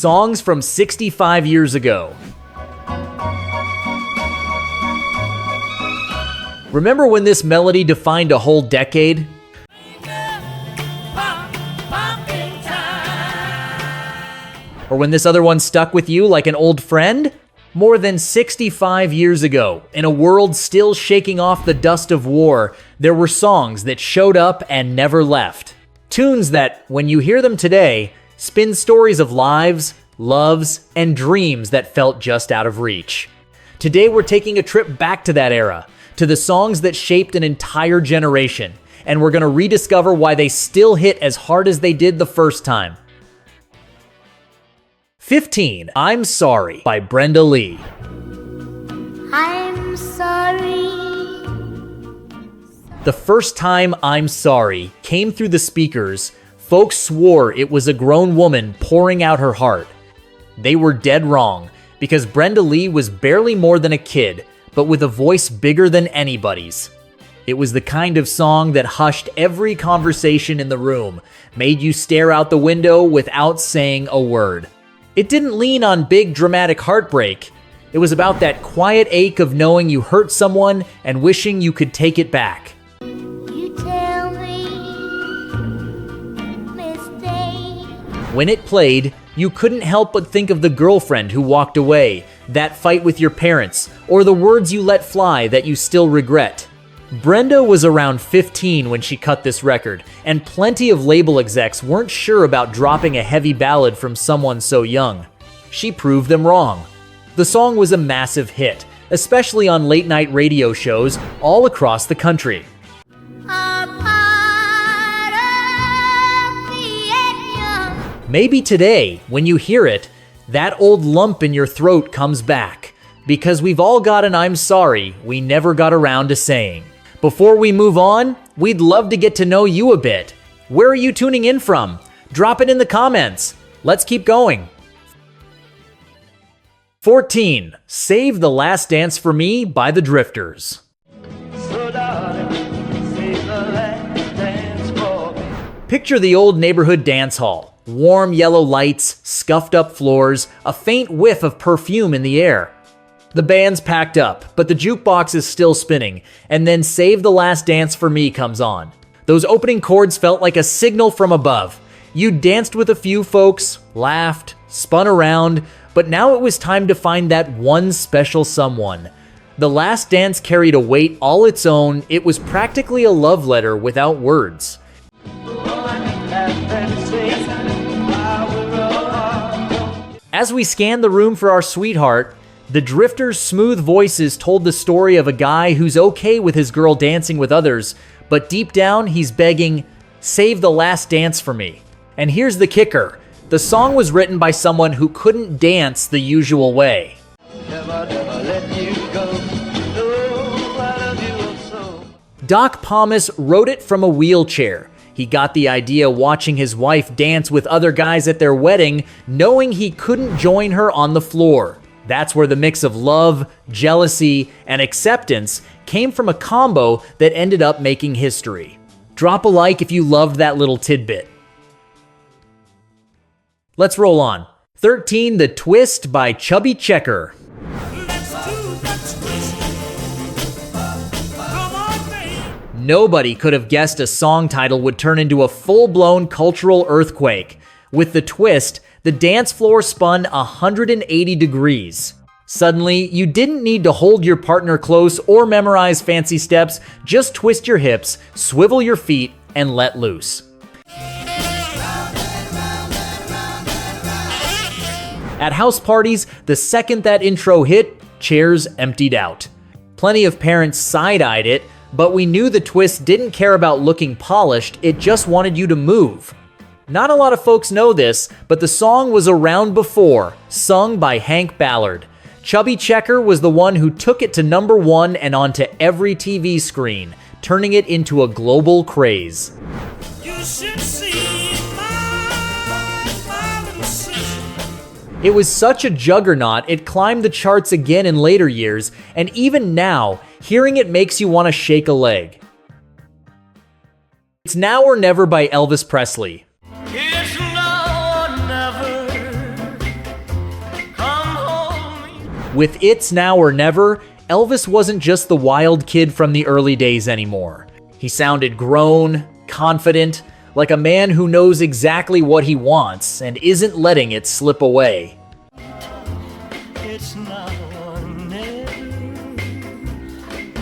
Songs from 65 years ago. Remember when this melody defined a whole decade? Or when this other one stuck with you like an old friend? More than 65 years ago, in a world still shaking off the dust of war, there were songs that showed up and never left. Tunes that, when you hear them today, spin stories of lives, loves, and dreams that felt just out of reach. Today we're taking a trip back to that era, to the songs that shaped an entire generation, and we're going to rediscover why they still hit as hard as they did the first time. 15. I'm Sorry by Brenda Lee. I'm sorry. The first time I'm Sorry came through the speakers, folks swore it was a grown woman pouring out her heart. They were dead wrong, because Brenda Lee was barely more than a kid, but with a voice bigger than anybody's. It was the kind of song that hushed every conversation in the room, made you stare out the window without saying a word. It didn't lean on big dramatic heartbreak. It was about that quiet ache of knowing you hurt someone and wishing you could take it back. You tell me, mistake. When it played, you couldn't help but think of the girlfriend who walked away, that fight with your parents, or the words you let fly that you still regret. Brenda was around 15 when she cut this record, and plenty of label execs weren't sure about dropping a heavy ballad from someone so young. She proved them wrong. The song was a massive hit, especially on late-night radio shows all across the country. Maybe today, when you hear it, that old lump in your throat comes back, because we've all got an I'm sorry we never got around to saying. Before we move on, we'd love to get to know you a bit. Where are you tuning in from? Drop it in the comments. Let's keep going. 14. Save the Last Dance for Me by the Drifters. So darling, save the last dance for me. Picture the old neighborhood dance hall. Warm yellow lights, scuffed up floors, a faint whiff of perfume in the air. The band's packed up, but the jukebox is still spinning, and then Save the Last Dance for Me comes on. Those opening chords felt like a signal from above. You danced with a few folks, laughed, spun around, but now it was time to find that one special someone. The Last Dance carried a weight all its own. It was practically a love letter without words. As we scanned the room for our sweetheart, the Drifters' smooth voices told the story of a guy who's okay with his girl dancing with others, but deep down he's begging, "Save the last dance for me." And here's the kicker. The song was written by someone who couldn't dance the usual way. Never, never let you go. No, I love you so. Doc Pomus wrote it from a wheelchair. He got the idea watching his wife dance with other guys at their wedding, knowing he couldn't join her on the floor. That's where the mix of love, jealousy, and acceptance came from a combo that ended up making history. Drop a like if you loved that little tidbit. Let's roll on. 13. The Twist by Chubby Checker. Nobody could have guessed a song title would turn into a full-blown cultural earthquake. With The Twist, the dance floor spun 180 degrees. Suddenly, you didn't need to hold your partner close or memorize fancy steps, just twist your hips, swivel your feet, and let loose. At house parties, the second that intro hit, chairs emptied out. Plenty of parents side-eyed it, but we knew The Twist didn't care about looking polished, it just wanted you to move. Not a lot of folks know this, but the song was around before, sung by Hank Ballard. Chubby Checker was the one who took it to number 1 and onto every TV screen, turning it into a global craze. You should see my It was such a juggernaut, it climbed the charts again in later years, and even now, hearing it makes you want to shake a leg. It's Now or Never by Elvis Presley. It's now or never. With It's Now or Never, Elvis wasn't just the wild kid from the early days anymore. He sounded grown, confident, like a man who knows exactly what he wants and isn't letting it slip away. It's now or never,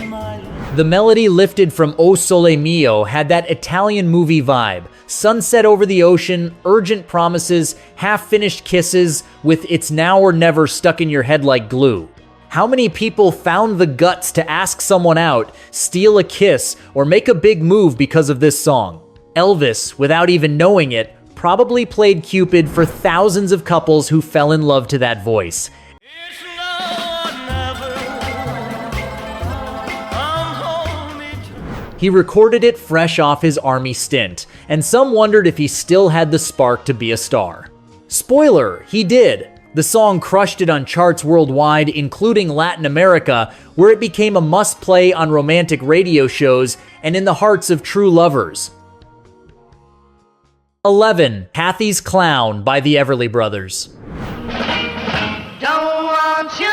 my love. The melody lifted from O Sole Mio had that Italian movie vibe. Sunset over the ocean, urgent promises, half-finished kisses, with It's Now or Never stuck in your head like glue. How many people found the guts to ask someone out, steal a kiss, or make a big move because of this song? Elvis, without even knowing it, probably played Cupid for thousands of couples who fell in love to that voice. It's now or never. Come hold me tight. He recorded it fresh off his army stint, and some wondered if he still had the spark to be a star. Spoiler, he did. The song crushed it on charts worldwide, including Latin America, where it became a must-play on romantic radio shows and in the hearts of true lovers. 11. Kathy's Clown by the Everly Brothers. Don't want your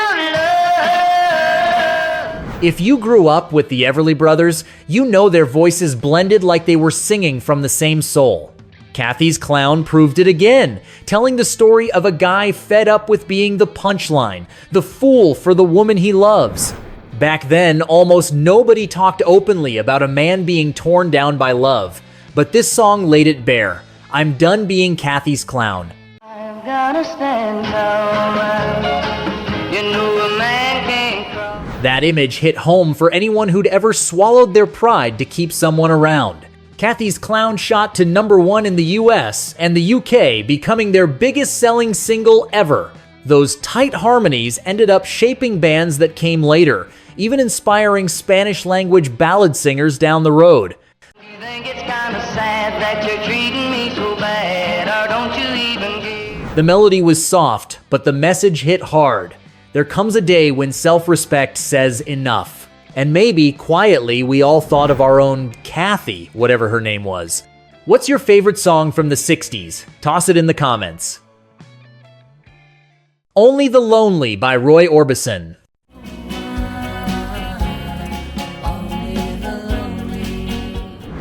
love. If you grew up with the Everly Brothers, you know their voices blended like they were singing from the same soul. Kathy's Clown proved it again, telling the story of a guy fed up with being the punchline, the fool for the woman he loves. Back then, almost nobody talked openly about a man being torn down by love, but this song laid it bare. I'm done being Kathy's Clown. I'm gonna stand tall. You know a man can't cry. That image hit home for anyone who'd ever swallowed their pride to keep someone around. Kathy's Clown shot to #1 in the US and the UK, becoming their biggest selling single ever. Those tight harmonies ended up shaping bands that came later, even inspiring Spanish-language ballad singers down the road. You think it's kinda sad that you're treating me so bad, or don't you even care? The melody was soft, but the message hit hard. There comes a day when self-respect says enough. And maybe, quietly, we all thought of our own Kathy, whatever her name was. What's your favorite song from the 60s? Toss it in the comments. Only the Lonely by Roy Orbison.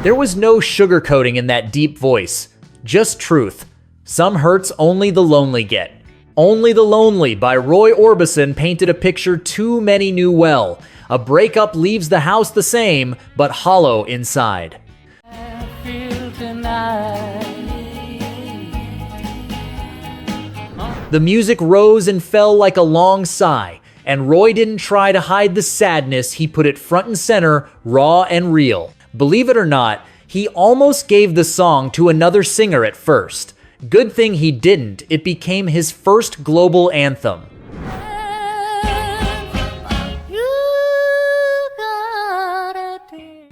There was no sugarcoating in that deep voice, just truth. Some hurts only the lonely get. Only the Lonely by Roy Orbison painted a picture too many knew well. A breakup leaves the house the same, but hollow inside. The music rose and fell like a long sigh, and Roy didn't try to hide the sadness, he put it front and center, raw and real. Believe it or not, he almost gave the song to another singer at first. Good thing he didn't, it became his first global anthem.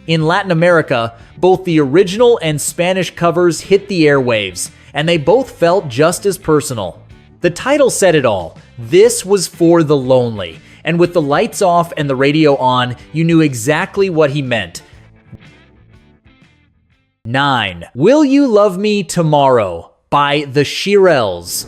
In Latin America, both the original and Spanish covers hit the airwaves, and they both felt just as personal. The title said it all. This was for the lonely, and with the lights off and the radio on, you knew exactly what he meant. 9. Will You Love Me Tomorrow by the Shirelles.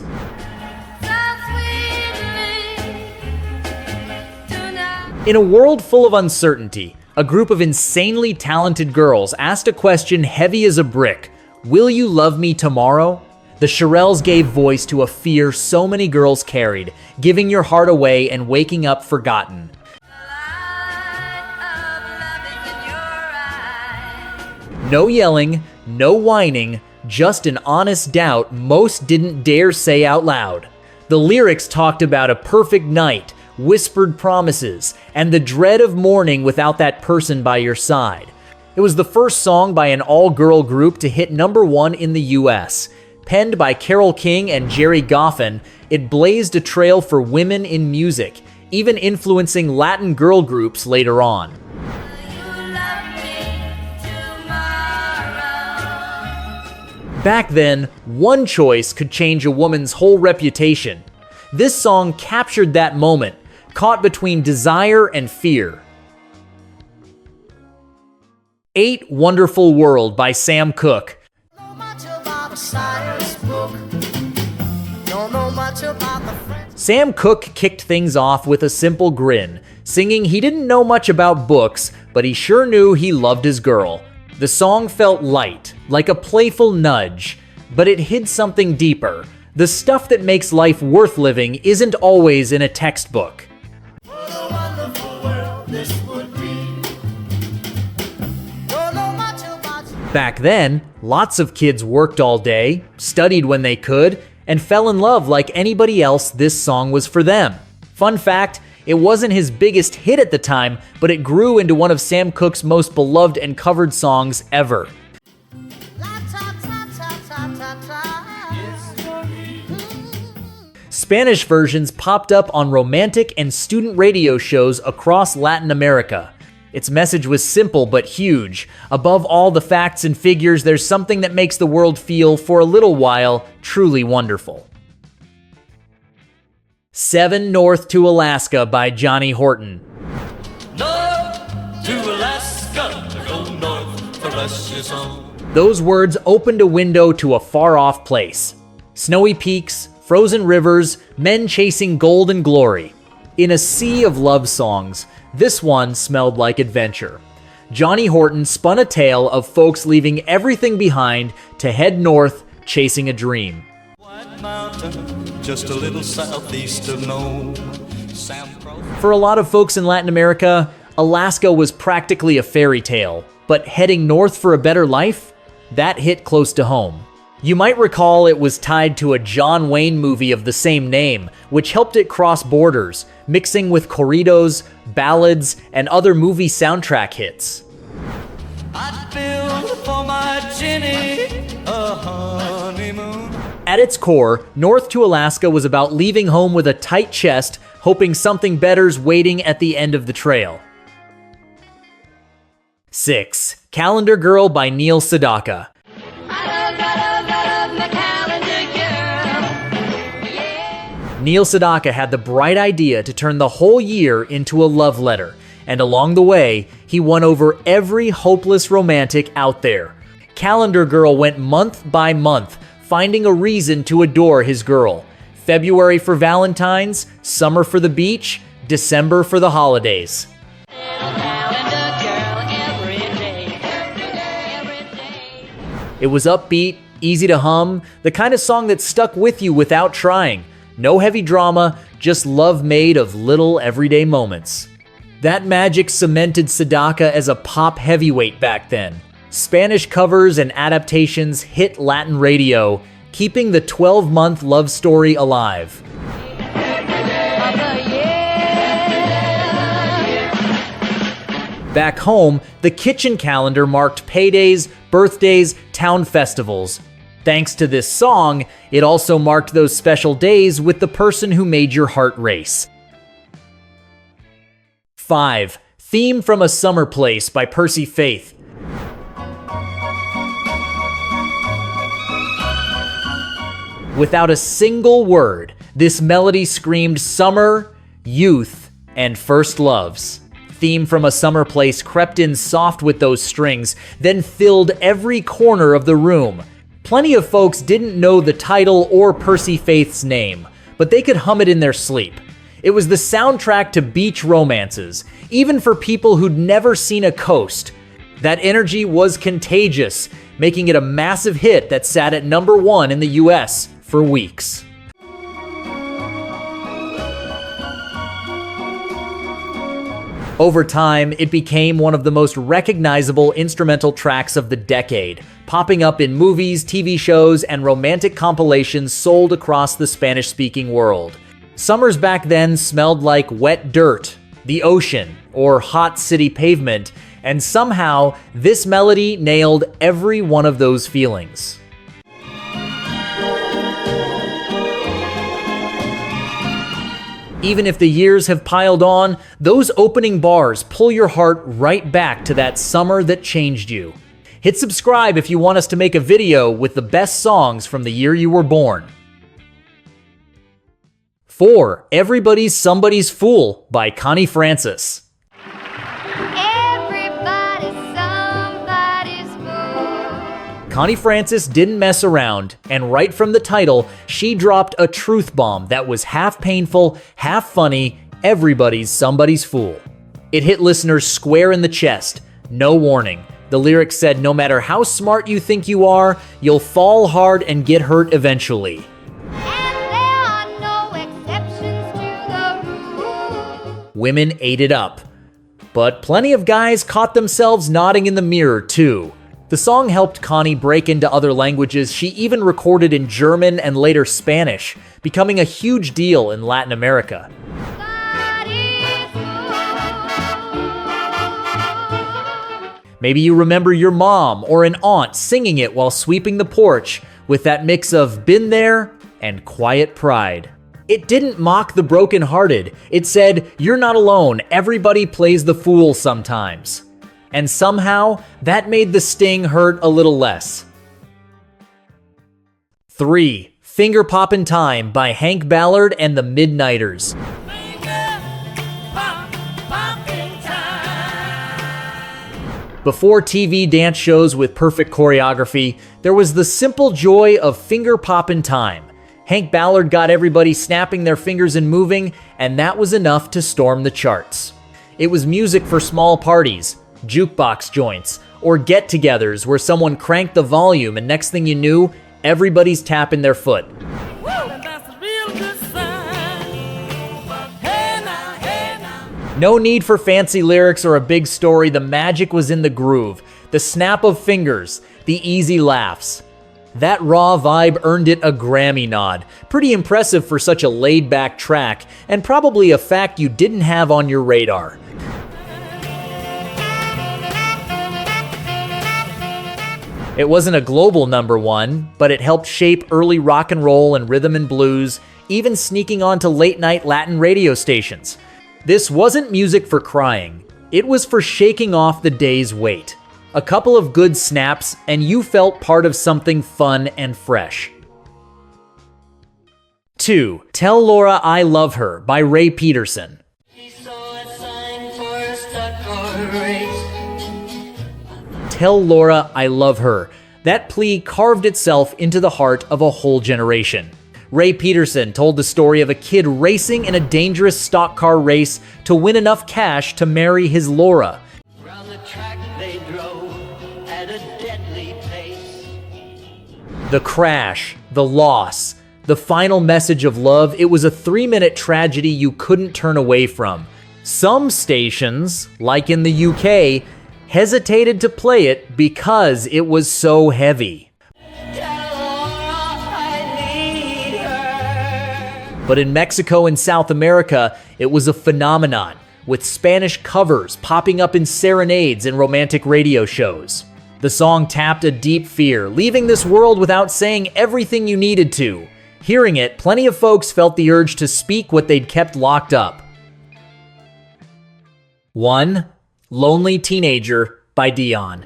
In a world full of uncertainty, a group of insanely talented girls asked a question heavy as a brick. Will you love me tomorrow? The Shirelles gave voice to a fear so many girls carried, giving your heart away and waking up forgotten. No yelling, no whining, just an honest doubt most didn't dare say out loud. The lyrics talked about a perfect night, whispered promises, and the dread of mourning without that person by your side. It was the first song by an all-girl group to hit #1 in the US. Penned by Carole King and Jerry Goffin, it blazed a trail for women in music, even influencing Latin girl groups later on. Back then, one choice could change a woman's whole reputation. This song captured that moment, caught between desire and fear. 8. Wonderful World by Sam Cooke. Sam Cooke kicked things off with a simple grin, singing he didn't know much about books, but he sure knew he loved his girl. The song felt light, like a playful nudge, but it hid something deeper. The stuff that makes life worth living isn't always in a textbook. What a wonderful world this would be. Don't know much about you. Back then, lots of kids worked all day, studied when they could, and fell in love like anybody else. This song was for them. Fun fact, it wasn't his biggest hit at the time, but it grew into one of Sam Cooke's most beloved and covered songs ever. Spanish versions popped up on romantic and student radio shows across Latin America. Its message was simple but huge. Above all the facts and figures, there's something that makes the world feel, for a little while, truly wonderful. 7 North to Alaska by Johnny Horton. North to Alaska, go north for precious home. Those words opened a window to a far-off place. Snowy peaks, frozen rivers, men chasing gold and glory. In a sea of love songs, this one smelled like adventure. Johnny Horton spun a tale of folks leaving everything behind to head north, chasing a dream. White Mountain, just a little southeast of Nome. For a lot of folks in Latin America, Alaska was practically a fairy tale, but heading north for a better life? That hit close to home. You might recall it was tied to a John Wayne movie of the same name, which helped it cross borders, mixing with corridos, ballads, and other movie soundtrack hits. I'd build for my Jenny a honeymoon. At its core, North to Alaska was about leaving home with a tight chest, hoping something better's waiting at the end of the trail. 6. Calendar Girl by Neil Sedaka. Neil Sedaka had the bright idea to turn the whole year into a love letter, and along the way, he won over every hopeless romantic out there. Calendar Girl went month by month, finding a reason to adore his girl. February for Valentine's, summer for the beach, December for the holidays. It was upbeat, easy to hum, the kind of song that stuck with you without trying. No heavy drama, just love made of little everyday moments. That magic cemented Sedaka as a pop heavyweight back then. Spanish covers and adaptations hit Latin radio, keeping the 12-month love story alive. Back home, the kitchen calendar marked paydays, birthdays, town festivals. Thanks to this song, it also marked those special days with the person who made your heart race. 5. Theme from a Summer Place by Percy Faith. Without a single word, this melody screamed summer, youth, and first loves. Theme from a Summer Place crept in soft with those strings, then filled every corner of the room. Plenty of folks didn't know the title or Percy Faith's name, but they could hum it in their sleep. It was the soundtrack to beach romances, even for people who'd never seen a coast. That energy was contagious, making it a massive hit that sat at number 1 in the US for weeks. Over time, it became one of the most recognizable instrumental tracks of the decade, popping up in movies, TV shows, and romantic compilations sold across the Spanish-speaking world. Summers back then smelled like wet dirt, the ocean, or hot city pavement, and somehow this melody nailed every one of those feelings. Even if the years have piled on, those opening bars pull your heart right back to that summer that changed you. Hit subscribe if you want us to make a video with the best songs from the year you were born. 4. Everybody's Somebody's Fool by Connie Francis. Everybody's somebody's fool. Connie Francis didn't mess around, and right from the title, she dropped a truth bomb that was half painful, half funny, everybody's somebody's fool. It hit listeners square in the chest, no warning. The lyrics said, no matter how smart you think you are, you'll fall hard and get hurt eventually. Women ate it up. But plenty of guys caught themselves nodding in the mirror, too. The song helped Connie break into other languages. She even recorded in German and later Spanish, becoming a huge deal in Latin America. Maybe you remember your mom or an aunt singing it while sweeping the porch, with that mix of been there and quiet pride. It didn't mock the brokenhearted. It said, you're not alone, everybody plays the fool sometimes. And somehow, that made the sting hurt a little less. 3. Finger Poppin' Time by Hank Ballard and the Midnighters. Before TV dance shows with perfect choreography, there was the simple joy of finger poppin' time. Hank Ballard got everybody snapping their fingers and moving, and that was enough to storm the charts. It was music for small parties, jukebox joints, or get-togethers where someone cranked the volume and next thing you knew, everybody's tapping their foot. No need for fancy lyrics or a big story, the magic was in the groove, the snap of fingers, the easy laughs. That raw vibe earned it a Grammy nod. Pretty impressive for such a laid-back track, and probably a fact you didn't have on your radar. It wasn't a global #1, but it helped shape early rock and roll and rhythm and blues, even sneaking onto late-night Latin radio stations. This wasn't music for crying. It was for shaking off the day's weight. A couple of good snaps, and you felt part of something fun and fresh. 2. Tell Laura I Love Her by Ray Peterson. Tell Laura I Love Her. That plea carved itself into the heart of a whole generation. Ray Peterson told the story of a kid racing in a dangerous stock car race to win enough cash to marry his Laura. Round the track they drove at a deadly pace. The crash, the loss, the final message of love, it was a 3-minute tragedy you couldn't turn away from. Some stations, like in the UK, hesitated to play it because it was so heavy. But in Mexico and South America, it was a phenomenon, with Spanish covers popping up in serenades and romantic radio shows. The song tapped a deep fear, leaving this world without saying everything you needed to. Hearing it, plenty of folks felt the urge to speak what they'd kept locked up. 1. Lonely Teenager by Dion.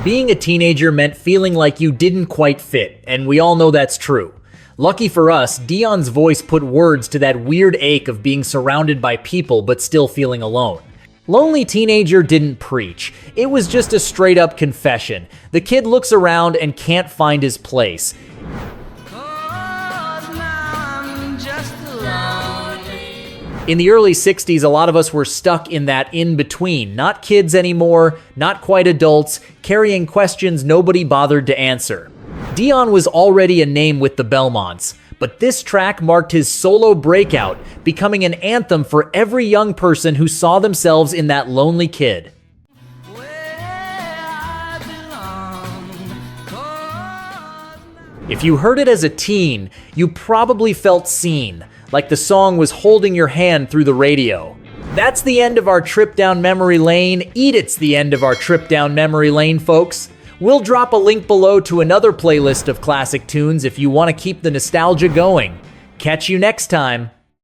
Being a teenager meant feeling like you didn't quite fit, and we all know that's true. Lucky for us, Dion's voice put words to that weird ache of being surrounded by people but still feeling alone. Lonely Teenager didn't preach. It was just a straight-up confession. The kid looks around and can't find his place. In the early 60s, a lot of us were stuck in that in-between. Not kids anymore, not quite adults, carrying questions nobody bothered to answer. Dion was already a name with the Belmonts, but this track marked his solo breakout, becoming an anthem for every young person who saw themselves in that lonely kid. If you heard it as a teen, you probably felt seen, like the song was holding your hand through the radio. That's the end of our trip down memory lane. It's the end of our trip down memory lane, folks. We'll drop a link below to another playlist of classic tunes if you want to keep the nostalgia going. Catch you next time.